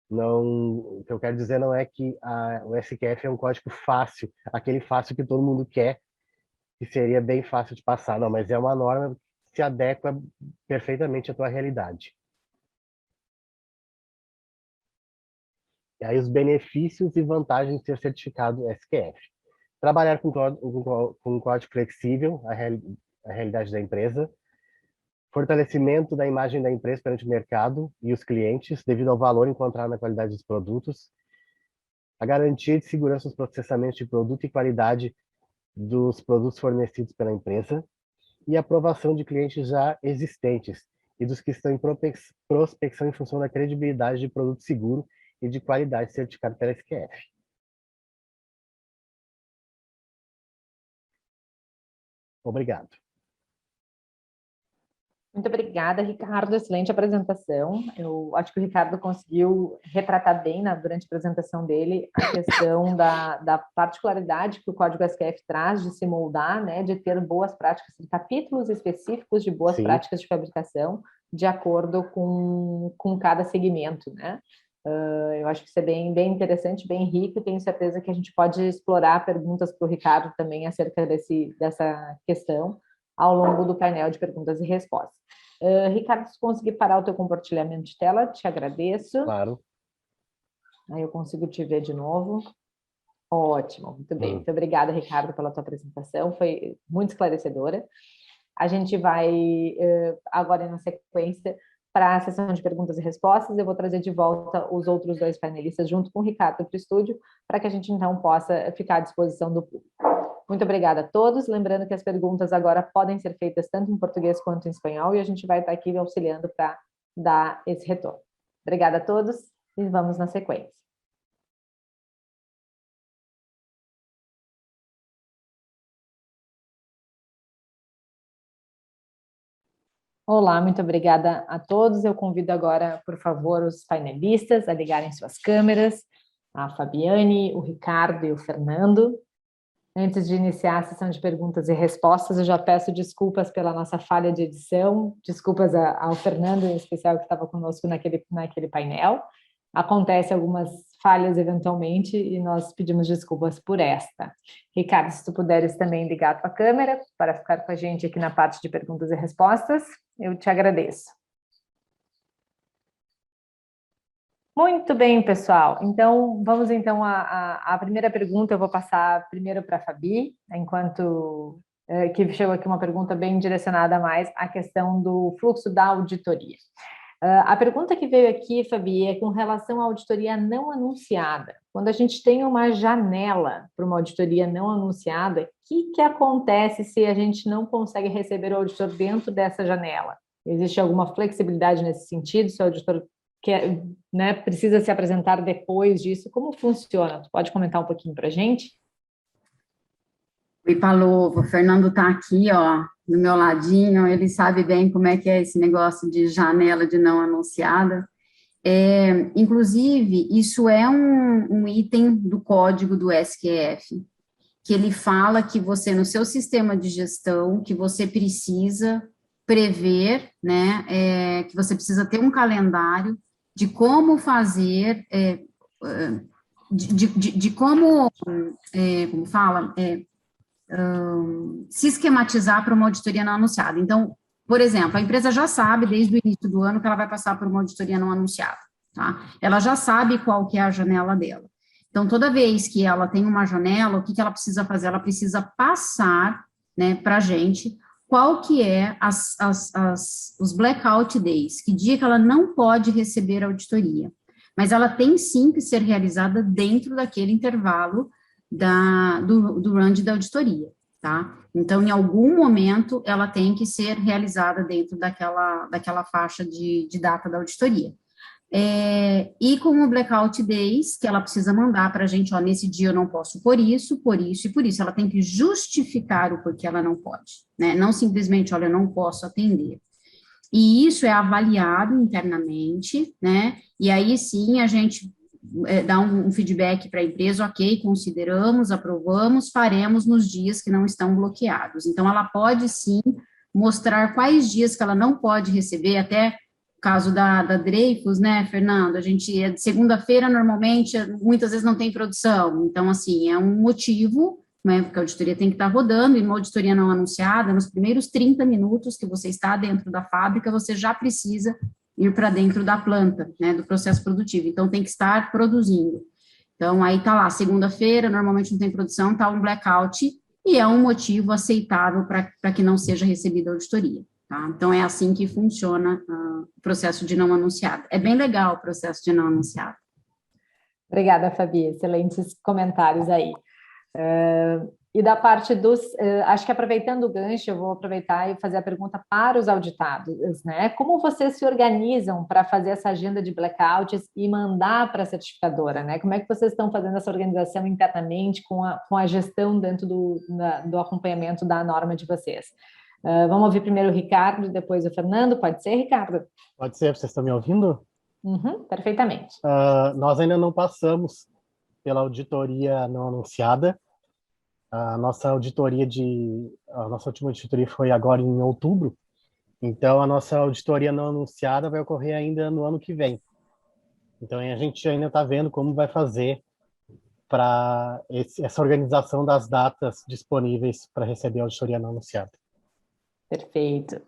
o que eu quero dizer não é que o SQF é um código fácil, aquele fácil que todo mundo quer, que seria bem fácil de passar. Não, mas é uma norma que se adequa perfeitamente à tua realidade. E aí os benefícios e vantagens de ser certificado SQF. Trabalhar com um código flexível, a realidade da empresa. Fortalecimento da imagem da empresa perante o mercado e os clientes, devido ao valor encontrado na qualidade dos produtos. A garantia de segurança dos processamentos de produto e qualidade dos produtos fornecidos pela empresa. E aprovação de clientes já existentes e dos que estão em prospecção em função da credibilidade de produto seguro e de qualidade certificado pela SQF. Obrigado. Muito obrigada, Ricardo. Excelente apresentação. Eu acho que o Ricardo conseguiu retratar bem durante a apresentação dele a questão da particularidade que o Código SQF traz de se moldar, né, de ter boas práticas, capítulos específicos de boas práticas de fabricação, de acordo com cada segmento, né? Eu acho que isso é bem interessante, bem rico, e tenho certeza que a gente pode explorar perguntas para o Ricardo também acerca dessa questão ao longo do painel de perguntas e respostas. Ricardo, se conseguir parar o teu compartilhamento de tela, te agradeço. Claro. Aí eu consigo te ver de novo. Ótimo, muito bem. Muito obrigada, Ricardo, pela tua apresentação, foi muito esclarecedora. A gente vai, agora na sequência, para a sessão de perguntas e respostas. Eu vou trazer de volta os outros dois painelistas junto com o Ricardo para o estúdio, para que a gente então possa ficar à disposição do público. Muito obrigada a todos. Lembrando que as perguntas agora podem ser feitas tanto em português quanto em espanhol, e a gente vai estar aqui auxiliando para dar esse retorno. Obrigada a todos e vamos na sequência. Olá, muito obrigada a todos. Eu convido agora, por favor, os painelistas a ligarem suas câmeras, a Fabiane, o Ricardo e o Fernando. Antes de iniciar a sessão de perguntas e respostas, eu já peço desculpas pela nossa falha de edição, desculpas ao Fernando, em especial, que estava conosco naquele painel. Acontece algumas falhas eventualmente e nós pedimos desculpas por esta. Ricardo, se tu puderes também ligar a tua câmera para ficar com a gente aqui na parte de perguntas e respostas, eu te agradeço. Muito bem, pessoal. Então, vamos então à primeira pergunta. Eu vou passar primeiro para a Fabi, enquanto que chegou aqui uma pergunta bem direcionada mais à questão do fluxo da auditoria. A pergunta que veio aqui, Fabi, é com relação à auditoria não anunciada. Quando a gente tem uma janela para uma auditoria não anunciada, o que acontece se a gente não consegue receber o auditor dentro dessa janela? Existe alguma flexibilidade nesse sentido? Se o auditor precisa se apresentar depois disso? Como funciona? Tu pode comentar um pouquinho para a gente? Oi, Paloma, o Fernando está aqui, ó, do meu ladinho, ele sabe bem como é que é esse negócio de janela de não anunciada. Inclusive, isso é um item do código do SQF, que ele fala que você, no seu sistema de gestão, que você precisa prever, né, que você precisa ter um calendário de como fazer, como fala, se esquematizar para uma auditoria não anunciada. Então, por exemplo, a empresa já sabe desde o início do ano que ela vai passar por uma auditoria não anunciada, tá? Ela já sabe qual que é a janela dela. Então, toda vez que ela tem uma janela, o que ela precisa fazer? Ela precisa passar, né, para a gente qual que é os blackout days, que dia que ela não pode receber a auditoria. Mas ela tem sim que ser realizada dentro daquele intervalo do range da auditoria. tá? Então, em algum momento, ela tem que ser realizada dentro daquela faixa de data da auditoria. E com o blackout days, que ela precisa mandar para a gente, ó, nesse dia eu não posso por isso e por isso. Ela tem que justificar o porquê ela não pode, né? Não simplesmente, olha, eu não posso atender. E isso é avaliado internamente, né? E aí sim a gente dá um feedback para a empresa, ok, consideramos, aprovamos, faremos nos dias que não estão bloqueados. Então, ela pode sim mostrar quais dias que ela não pode receber, até caso da Dreyfus, né, Fernando? A gente, segunda-feira, normalmente, muitas vezes não tem produção. Então, assim, é um motivo, né, porque a auditoria tem que estar rodando, e uma auditoria não anunciada, nos primeiros 30 minutos que você está dentro da fábrica, você já precisa ir para dentro da planta, né, do processo produtivo. Então, tem que estar produzindo. Então, aí tá lá, segunda-feira, normalmente não tem produção, tá um blackout, e é um motivo aceitável para que não seja recebida a auditoria. Tá? Então, é assim que funciona o processo de não anunciado. É bem legal o processo de não anunciado. Obrigada, Fabi. Excelentes comentários aí. E da parte dos... acho que aproveitando o gancho, eu vou aproveitar e fazer a pergunta para os auditados, né? Como vocês se organizam para fazer essa agenda de blackouts e mandar para a certificadora, né? Como é que vocês estão fazendo essa organização internamente com a gestão dentro do acompanhamento da norma de vocês? Vamos ouvir primeiro o Ricardo, depois o Fernando. Pode ser, Ricardo? Pode ser, vocês estão me ouvindo? Uhum, perfeitamente. Nós ainda não passamos pela auditoria não anunciada. A nossa última auditoria foi agora em outubro, então a nossa auditoria não anunciada vai ocorrer ainda no ano que vem. Então a gente ainda está vendo como vai fazer para essa organização das datas disponíveis para receber a auditoria não anunciada. Perfeito.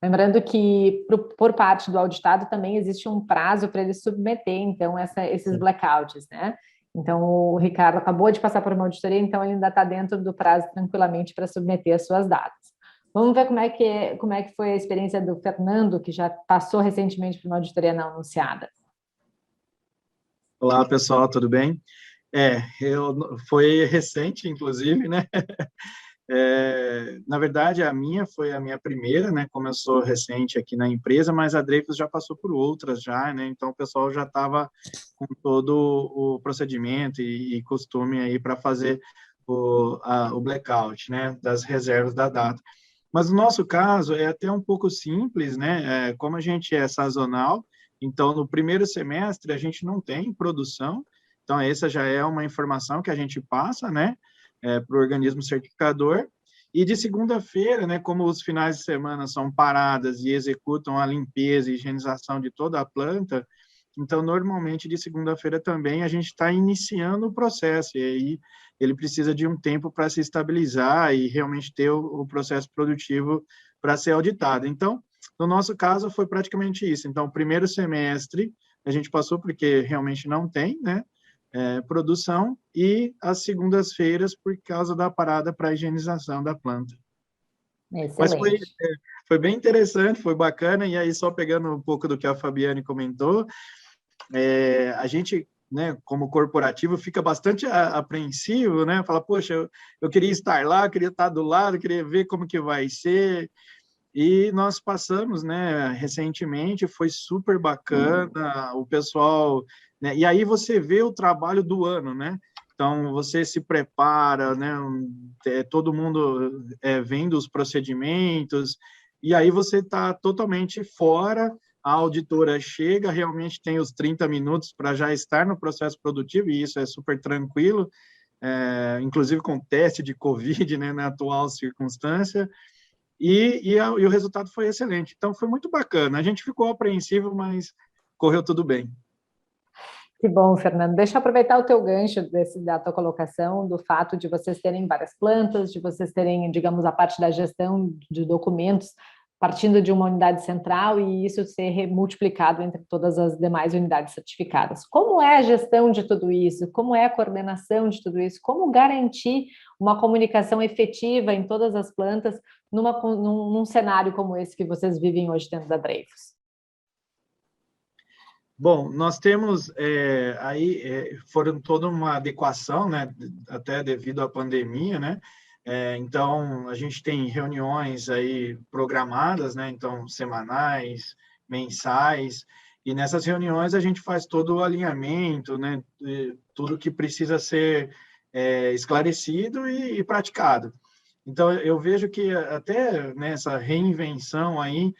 Lembrando que, por parte do auditado, também existe um prazo para ele submeter, então, esses blackouts, né? Então, o Ricardo acabou de passar por uma auditoria, então ele ainda está dentro do prazo tranquilamente para submeter as suas datas. Vamos ver como é que foi a experiência do Fernando, que já passou recentemente por uma auditoria não anunciada. Olá, pessoal, tudo bem? Foi recente, inclusive, né? Na verdade, a minha foi a minha primeira, né? Como eu sou recente aqui na empresa, mas a Dreyfus já passou por outras já, né? Então, o pessoal já estava com todo o procedimento e costume aí para fazer o blackout, né? Das reservas da data. Mas no nosso caso é até um pouco simples, né? Como a gente é sazonal, então no primeiro semestre a gente não tem produção, então essa já é uma informação que a gente passa, né? Para o organismo certificador, e de segunda-feira, né, como os finais de semana são paradas e executam a limpeza e higienização de toda a planta, então, normalmente, de segunda-feira também, a gente está iniciando o processo, e aí ele precisa de um tempo para se estabilizar e realmente ter o processo produtivo para ser auditado. Então, no nosso caso, foi praticamente isso. Então, o primeiro semestre, a gente passou porque realmente não tem, né? Produção, e as segundas-feiras por causa da parada para a higienização da planta. Excelente. Mas foi bem interessante, foi bacana, e aí só pegando um pouco do que a Fabiane comentou, a gente, né, como corporativo, fica bastante apreensivo, né? Fala, poxa, eu queria estar lá, queria estar do lado, queria ver como que vai ser. E nós passamos, né, recentemente, foi super bacana, o pessoal, né, e aí você vê o trabalho do ano, né? Então, você se prepara, né? Todo mundo vendo os procedimentos, e aí você está totalmente fora, a auditora chega, realmente tem os 30 minutos para já estar no processo produtivo, e isso é super tranquilo, inclusive com teste de Covid, né, na atual circunstância, e o resultado foi excelente. Então, foi muito bacana. A gente ficou apreensivo, mas correu tudo bem. Que bom, Fernando. Deixa eu aproveitar o teu gancho da tua colocação, do fato de vocês terem várias plantas, de vocês terem, digamos, a parte da gestão de documentos partindo de uma unidade central e isso ser multiplicado entre todas as demais unidades certificadas. Como é a gestão de tudo isso? Como é a coordenação de tudo isso? Como garantir uma comunicação efetiva em todas as plantas num cenário como esse que vocês vivem hoje dentro da Dreyfus? Bom, nós temos foram toda uma adequação, né, até devido à pandemia, né, Então, a gente tem reuniões aí programadas, né? Então, semanais, mensais, e nessas reuniões a gente faz todo o alinhamento, né? Tudo que precisa ser esclarecido e praticado. Então, eu vejo que até nessa reinvenção aí,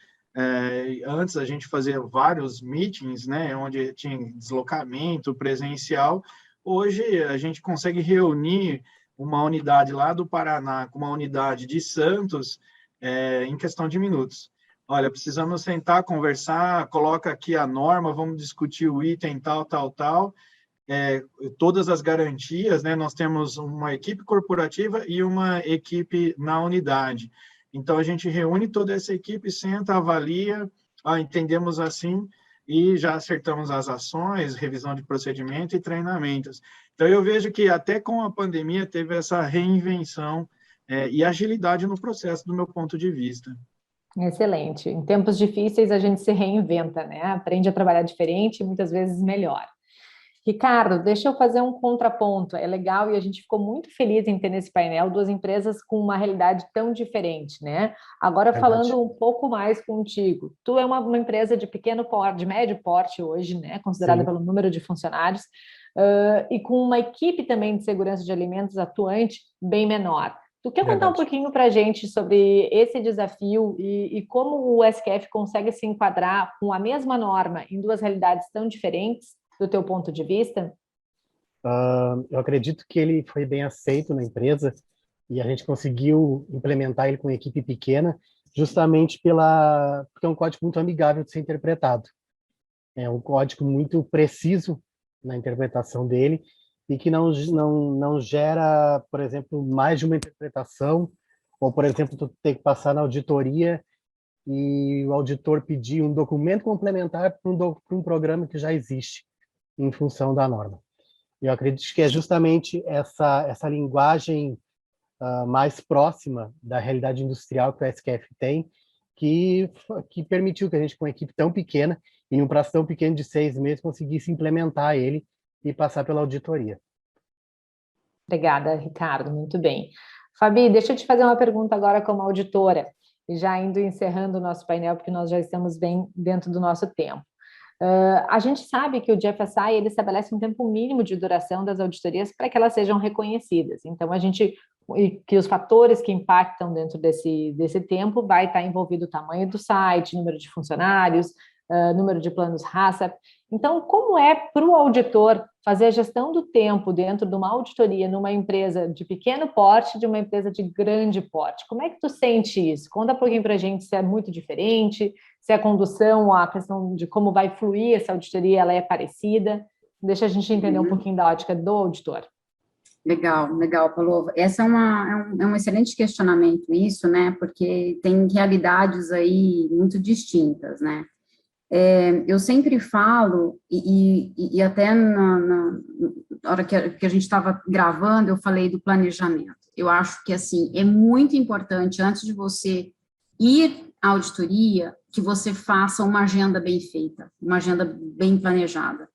antes a gente fazia vários meetings, né, onde tinha deslocamento presencial, hoje a gente consegue reunir uma unidade lá do Paraná com uma unidade de Santos em questão de minutos. Olha, precisamos sentar, conversar, coloca aqui a norma, vamos discutir o item tal, tal, tal, todas as garantias, né? Nós temos uma equipe corporativa e uma equipe na unidade. Então, a gente reúne toda essa equipe, senta, avalia, entendemos assim, e já acertamos as ações, revisão de procedimento e treinamentos. Então, eu vejo que até com a pandemia teve essa reinvenção e agilidade no processo, do meu ponto de vista. Excelente. Em tempos difíceis, a gente se reinventa, né? Aprende a trabalhar diferente e muitas vezes melhor. Ricardo, deixa eu fazer um contraponto. É legal e a gente ficou muito feliz em ter nesse painel duas empresas com uma realidade tão diferente, né? Agora, falando um pouco mais contigo. Tu é uma empresa de pequeno porte, de médio porte hoje, né? Considerada pelo número de funcionários, e com uma equipe também de segurança de alimentos atuante bem menor. Tu quer contar um pouquinho para a gente sobre esse desafio e como o SQF consegue se enquadrar com a mesma norma em duas realidades tão diferentes? Do teu ponto de vista? Eu acredito que ele foi bem aceito na empresa e a gente conseguiu implementar ele com uma equipe pequena, justamente porque é um código muito amigável de ser interpretado. É um código muito preciso na interpretação dele e que não gera, por exemplo, mais de uma interpretação, ou, por exemplo, tu ter que passar na auditoria e o auditor pedir um documento complementar para um programa que já existe em função da norma. Eu acredito que é justamente essa linguagem mais próxima da realidade industrial que o SQF tem, que permitiu que a gente, com uma equipe tão pequena, em um prazo tão pequeno de 6 meses, conseguisse implementar ele e passar pela auditoria. Obrigada, Ricardo. Muito bem. Fabi, deixa eu te fazer uma pergunta agora como auditora, e já indo encerrando o nosso painel, porque nós já estamos bem dentro do nosso tempo. A gente sabe que o GFSI ele estabelece um tempo mínimo de duração das auditorias para que elas sejam reconhecidas. Então, que os fatores que impactam dentro desse tempo vai estar envolvido o tamanho do site, número de funcionários, número de planos HACCP. Então, como é para o auditor fazer a gestão do tempo dentro de uma auditoria numa empresa de pequeno porte, de uma empresa de grande porte? Como é que tu sente isso? Conta um pouquinho para a gente se é muito diferente, se a condução, a questão de como vai fluir essa auditoria, ela é parecida. Deixa a gente entender um pouquinho da ótica do auditor. Legal, Paloma. Essa é um excelente questionamento isso, né? Porque tem realidades aí muito distintas, né? Eu sempre falo, e até na hora que a gente estava gravando, eu falei do planejamento. Eu acho que, assim, é muito importante, antes de você ir à auditoria, que você faça uma agenda bem feita, uma agenda bem planejada.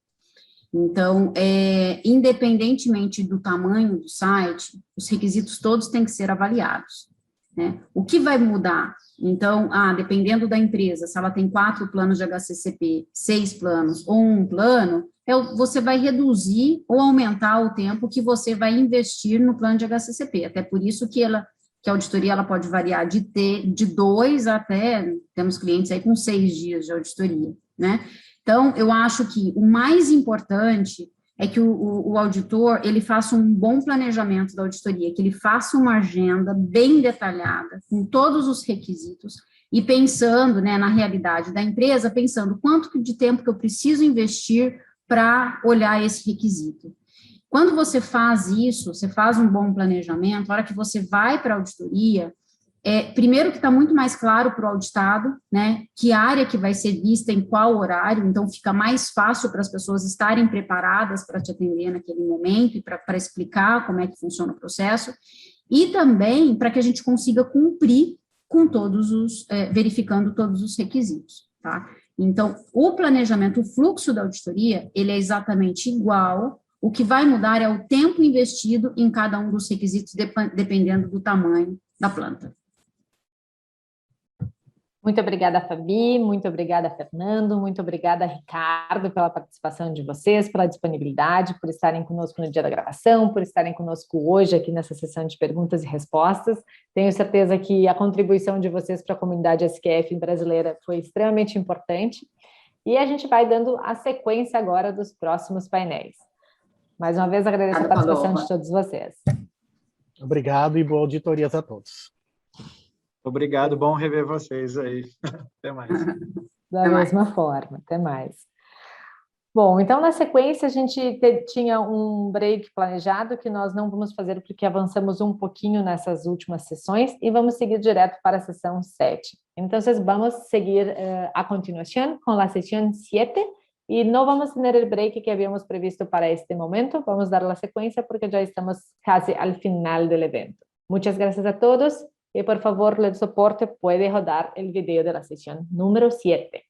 Então, independentemente do tamanho do site, os requisitos todos têm que ser avaliados, né? O que vai mudar? Então, dependendo da empresa, se ela tem 4 planos de HCCP, 6 planos ou 1 plano, você vai reduzir ou aumentar o tempo que você vai investir no plano de HCCP. Até por isso que a auditoria ela pode variar de 2 até, temos clientes aí com 6 dias de auditoria, né? Então, eu acho que o mais importante é que o auditor, ele faça um bom planejamento da auditoria, que ele faça uma agenda bem detalhada, com todos os requisitos, e pensando, né, na realidade da empresa, pensando quanto de tempo que eu preciso investir para olhar esse requisito. Quando você faz isso, você faz um bom planejamento, a hora que você vai para a auditoria, primeiro que está muito mais claro para o auditado, né, que área que vai ser vista em qual horário, então fica mais fácil para as pessoas estarem preparadas para te atender naquele momento e para explicar como é que funciona o processo, e também para que a gente consiga cumprir com verificando todos os requisitos, tá? Então, o planejamento, o fluxo da auditoria, ele é exatamente igual O que vai mudar é o tempo investido em cada um dos requisitos, dependendo do tamanho da planta. Muito obrigada, Fabi, muito obrigada, Fernando, muito obrigada, Ricardo, pela participação de vocês, pela disponibilidade, por estarem conosco no dia da gravação, por estarem conosco hoje aqui nessa sessão de perguntas e respostas. Tenho certeza que a contribuição de vocês para a comunidade SQF brasileira foi extremamente importante e a gente vai dando a sequência agora dos próximos painéis. Mais uma vez, agradeço a participação de todos vocês. Obrigado e boa auditorias a todos. Obrigado, bom rever vocês aí. Até mais. Da mesma forma, até mais. Bom, então na sequência a gente tinha um break planejado que nós não vamos fazer porque avançamos um pouquinho nessas últimas sessões e vamos seguir direto para a sessão 7. Então, vamos seguir a continuação com a sessão 7 e não vamos ter o break que habíamos previsto para este momento, vamos dar a sequência porque já estamos quase al final do evento. Muchas gracias a todos. Y por favor, el soporte puede rodar el video de la sesión número 7.